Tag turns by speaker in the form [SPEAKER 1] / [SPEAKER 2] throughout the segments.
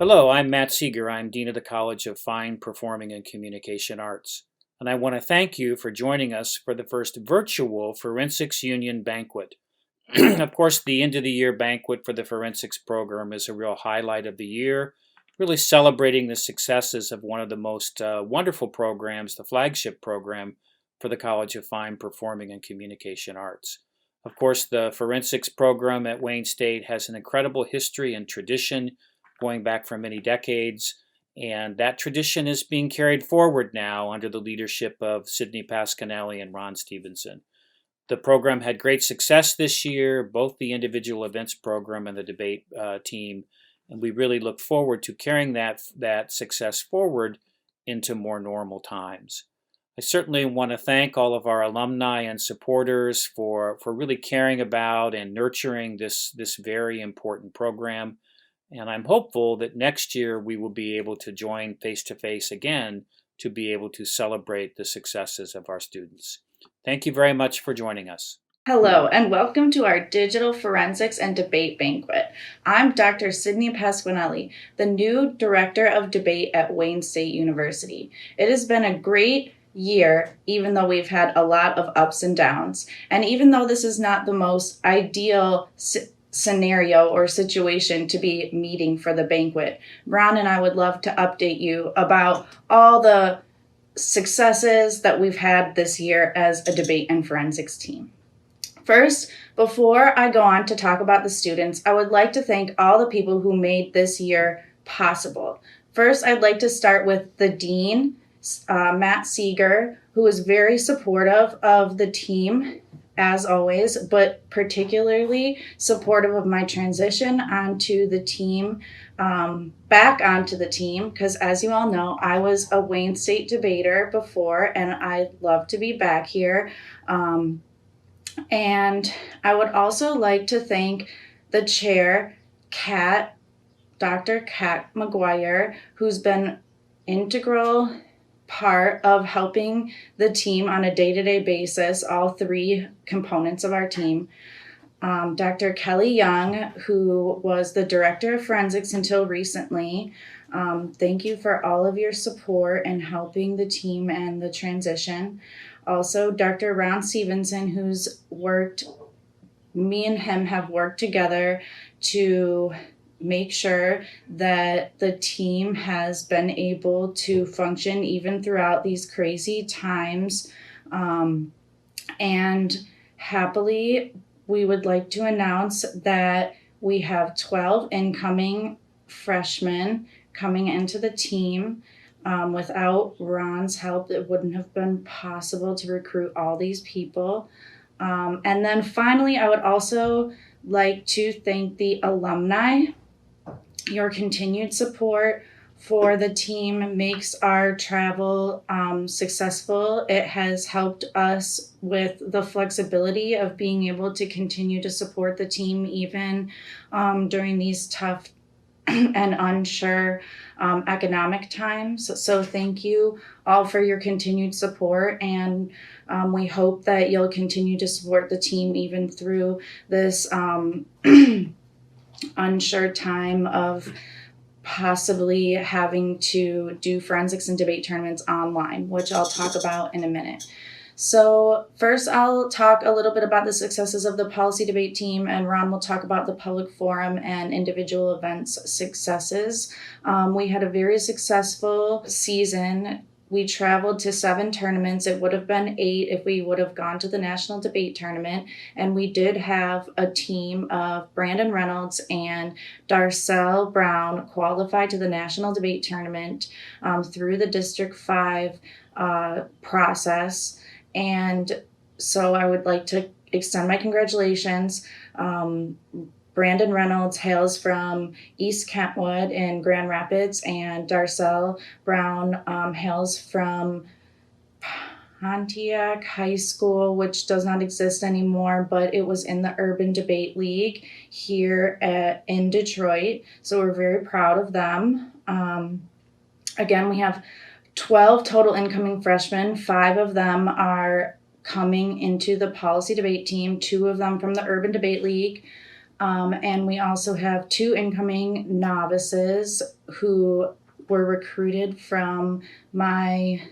[SPEAKER 1] Hello, I'm Matt Seeger. I'm Dean of the College of Fine Performing and Communication Arts. And I want to thank you for joining us for the first virtual Forensics Union banquet. Of course, the end of the year banquet for the forensics program is a real highlight of the year, really celebrating the successes of one of the most wonderful programs, the flagship program for the College of Fine Performing and Communication Arts. Of course, the forensics program at Wayne State has an incredible history and tradition going back for many decades, and that tradition is being carried forward now under the leadership of Sidney Pasquinelli and Ron Stevenson. The program had great success this year, both the individual events program and the debate team, and we really look forward to carrying that success forward into more normal times. I certainly want to thank all of our alumni and supporters for really caring about and nurturing this very important program. And I'm hopeful that next year we will be able to join face to face again to be able to celebrate the successes of our students. Thank you very much for joining us.
[SPEAKER 2] Hello, and welcome to our Digital Forensics and Debate Banquet. I'm Dr. Sidney Pasquinelli, the new Director of Debate at Wayne State University. It has been a great year, even though we've had a lot of ups and downs. And even though this is not the most ideal scenario or situation to be meeting for the banquet, Ron and I would love to update you about all the successes that we've had this year as a debate and forensics team. First, before I go on to talk about the students, I would like to thank all the people who made this year possible. First, I'd like to start with the dean, Matt Seeger, who was very supportive of the team, as always, but particularly supportive of my transition onto the team, back onto the team, because as you all know, I was a Wayne State debater before, and I'd love to be back here. And I would also like to thank the chair, Dr. Kat McGuire, who's been integral part of helping the team on a day-to-day basis, all three components of our team. Dr. Kelly Young, who was the director of forensics until recently. Thank you for all of your support in helping the team and the transition. Also, Dr. Ron Stevenson, me and him have worked together to make sure that the team has been able to function even throughout these crazy times. And happily, we would like to announce that we have 12 incoming freshmen coming into the team. Without Ron's help, it wouldn't have been possible to recruit all these people. And then finally, I would also like to thank the alumni. Your continued support for the team makes our travel successful. It has helped us with the flexibility of being able to continue to support the team even during these tough and unsure economic times. So thank you all for your continued support, and we hope that you'll continue to support the team even through this unsure time of possibly having to do forensics and debate tournaments online, which I'll talk about in a minute. So first, I'll talk a little bit about the successes of the policy debate team, and Ron will talk about the public forum and individual events successes. We had a very successful season. We traveled to 7 tournaments. It would have been 8 if we would have gone to the National Debate Tournament. And we did have a team of Brandon Reynolds and Darcel Brown qualify to the National Debate Tournament through the District 5 process. And so I would like to extend my congratulations. Brandon Reynolds hails from East Kentwood in Grand Rapids, and Darcel Brown hails from Pontiac High School, which does not exist anymore, but it was in the Urban Debate League here in Detroit. So we're very proud of them. Again, we have 12 total incoming freshmen. 5 of them are coming into the policy debate team, 2 of them from the Urban Debate League. And we also have 2 incoming novices who were recruited from my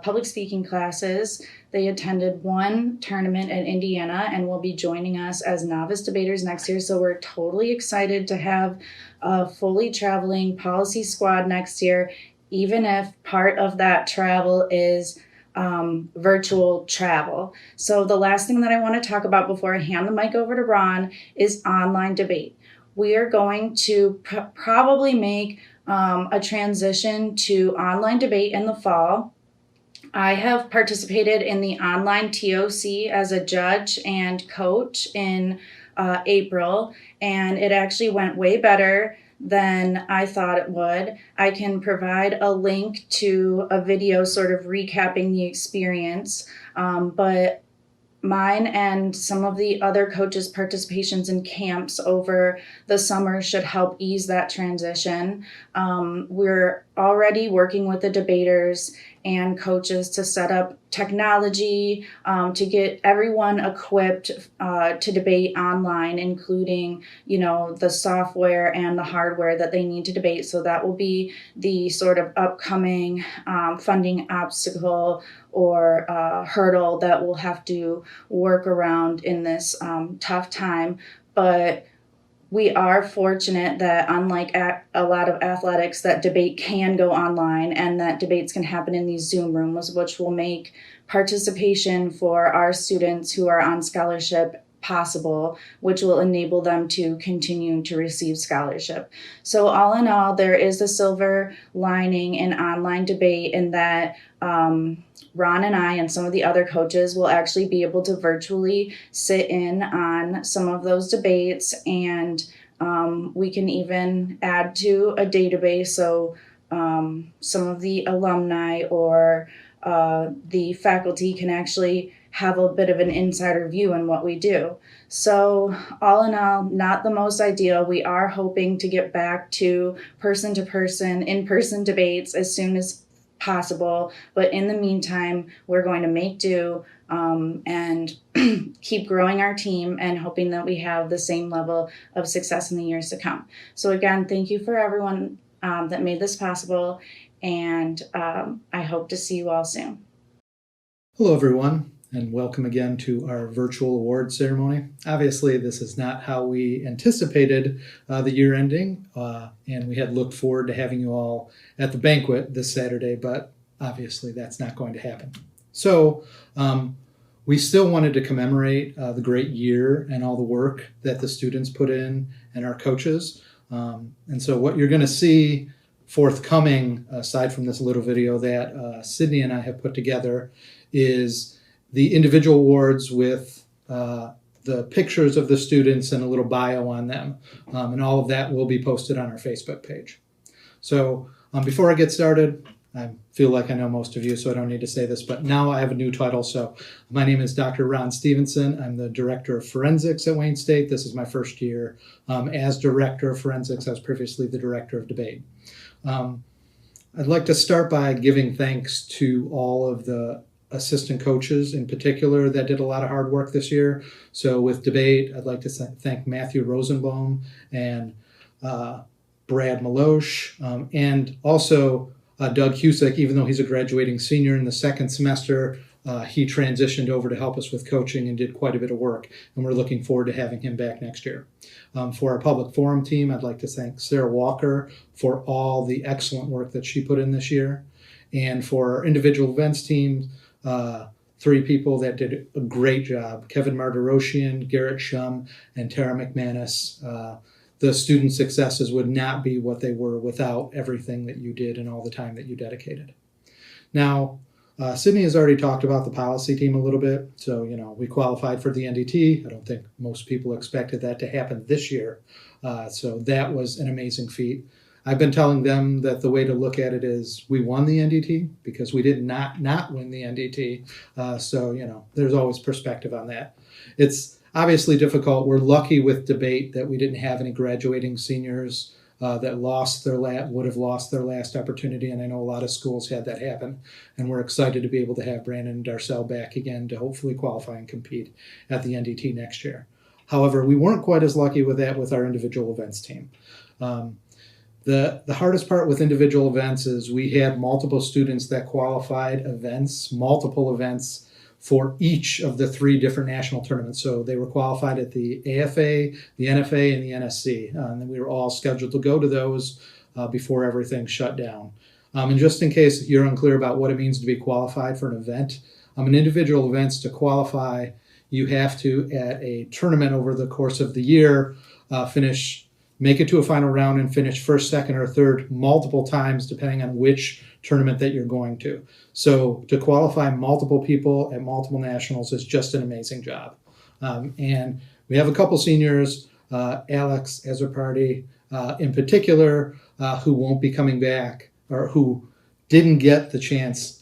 [SPEAKER 2] public speaking classes. They attended one tournament in Indiana and will be joining us as novice debaters next year. So we're totally excited to have a fully traveling policy squad next year, even if part of that travel is virtual travel. So the last thing that I want to talk about before I hand the mic over to Ron is online debate. We are going to probably make a transition to online debate in the fall. I have participated in the online TOC as a judge and coach in April, and it actually went way better than I thought it would. I can provide a link to a video sort of recapping the experience, but mine and some of the other coaches' participations in camps over the summer should help ease that transition. We're already working with the debaters and coaches to set up technology to get everyone equipped to debate online, including, the software and the hardware that they need to debate. So that will be the sort of upcoming funding obstacle or hurdle that we'll have to work around in this tough time. But we are fortunate that, unlike a lot of athletics, that debate can go online and that debates can happen in these Zoom rooms, which will make participation for our students who are on scholarship possible, which will enable them to continue to receive scholarship. So all in all, there is a silver lining in online debate in that Ron and I and some of the other coaches will actually be able to virtually sit in on some of those debates, and we can even add to a database so some of the alumni or the faculty can actually have a bit of an insider view in what we do. So all in all, not the most ideal. We are hoping to get back to person, in-person debates as soon as possible. But in the meantime, we're going to make do and keep growing our team and hoping that we have the same level of success in the years to come. So again, thank you for everyone that made this possible. And I hope to see you all soon.
[SPEAKER 3] Hello, everyone, and welcome again to our virtual award ceremony. Obviously, this is not how we anticipated the year ending, and we had looked forward to having you all at the banquet this Saturday, but obviously that's not going to happen. So we still wanted to commemorate the great year and all the work that the students put in and our coaches. And so what you're going to see forthcoming, aside from this little video that Sydney and I have put together, is the individual awards with the pictures of the students and a little bio on them. And all of that will be posted on our Facebook page. So before I get started, I feel like I know most of you, so I don't need to say this, but now I have a new title. So my name is Dr. Ron Stevenson. I'm the Director of Forensics at Wayne State. This is my first year as Director of Forensics. I was previously the Director of Debate. I'd like to start by giving thanks to all of the assistant coaches in particular that did a lot of hard work this year. So with debate, I'd like to thank Matthew Rosenbaum and Brad Malosh, and also Doug Husick. Even though he's a graduating senior in the second semester, he transitioned over to help us with coaching and did quite a bit of work, and we're looking forward to having him back next year. For our public forum team, I'd like to thank Sarah Walker for all the excellent work that she put in this year. And for our individual events team, 3 people that did a great job: Kevin Marderoshian, Garrett Shum, and Tara McManus. The student successes would not be what they were without everything that you did and all the time that you dedicated. Now, Sydney has already talked about the policy team a little bit. So, we qualified for the NDT. I don't think most people expected that to happen this year. So that was an amazing feat. I've been telling them that the way to look at it is we won the NDT because we did not win the NDT. So, there's always perspective on that. It's obviously difficult. We're lucky with debate that we didn't have any graduating seniors that would have lost their last opportunity, and I know a lot of schools had that happen. And we're excited to be able to have Brandon and Darcel back again to hopefully qualify and compete at the NDT next year. However, we weren't quite as lucky with that with our individual events team. The hardest part with individual events is we had multiple students that qualified multiple events for each of the 3 different national tournaments. So they were qualified at the AFA, the NFA, and the NSC. And we were all scheduled to go to those before everything shut down. And just in case you're unclear about what it means to be qualified for an event, in individual events, to qualify, you have to, at a tournament over the course of the year, make it to a final round and finish first, second, or third multiple times, depending on which tournament that you're going to. So to qualify multiple people at multiple nationals is just an amazing job. And we have a couple seniors, Alex Azarparty in particular, who won't be coming back, or who didn't get the chance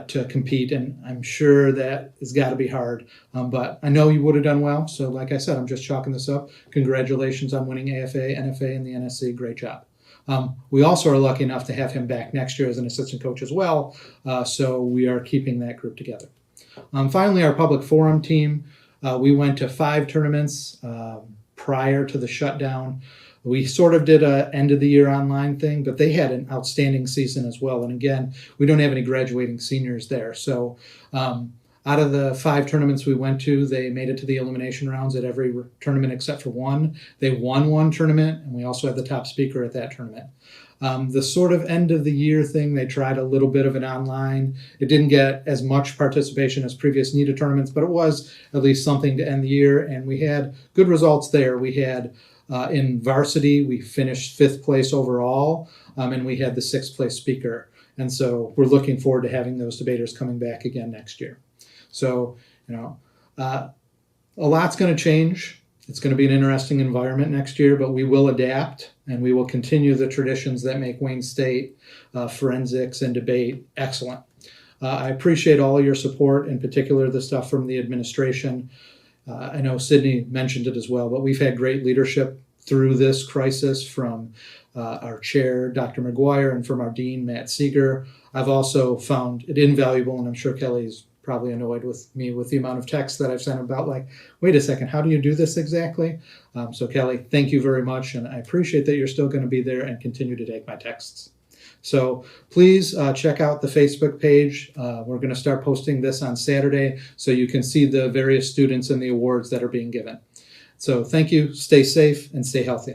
[SPEAKER 3] to compete, and I'm sure that has got to be hard. But I know you would have done well. So like I said, I'm just chalking this up. Congratulations on winning AFA, NFA, and the NSC. Great job. We also are lucky enough to have him back next year as an assistant coach as well. So we are keeping that group together. Finally, our public forum team. We went to 5 tournaments prior to the shutdown. We sort of did a end of the year online thing, but they had an outstanding season as well. And again, we don't have any graduating seniors there. So out of the 5 tournaments we went to, they made it to the elimination rounds at every tournament except for one. They won one tournament, and we also had the top speaker at that tournament. The sort of end of the year thing, they tried a little bit of an online. It didn't get as much participation as previous NITA tournaments, but it was at least something to end the year. And we had good results there. We had in varsity, we finished 5th place overall, and we had the 6th place speaker. And so we're looking forward to having those debaters coming back again next year. So, a lot's going to change. It's going to be an interesting environment next year, but we will adapt, and we will continue the traditions that make Wayne State forensics and debate excellent. I appreciate all your support, in particular the stuff from the administration. I know Sydney mentioned it as well, but we've had great leadership through this crisis from our chair, Dr. McGuire, and from our dean, Matt Seeger. I've also found it invaluable, and I'm sure Kelly's probably annoyed with me with the amount of texts that I've sent about, like, wait a second, how do you do this exactly? So Kelly, thank you very much, and I appreciate that you're still going to be there and continue to take my texts. So please check out the Facebook page. We're going to start posting this on Saturday so you can see the various students and the awards that are being given. So thank you, stay safe, and stay healthy.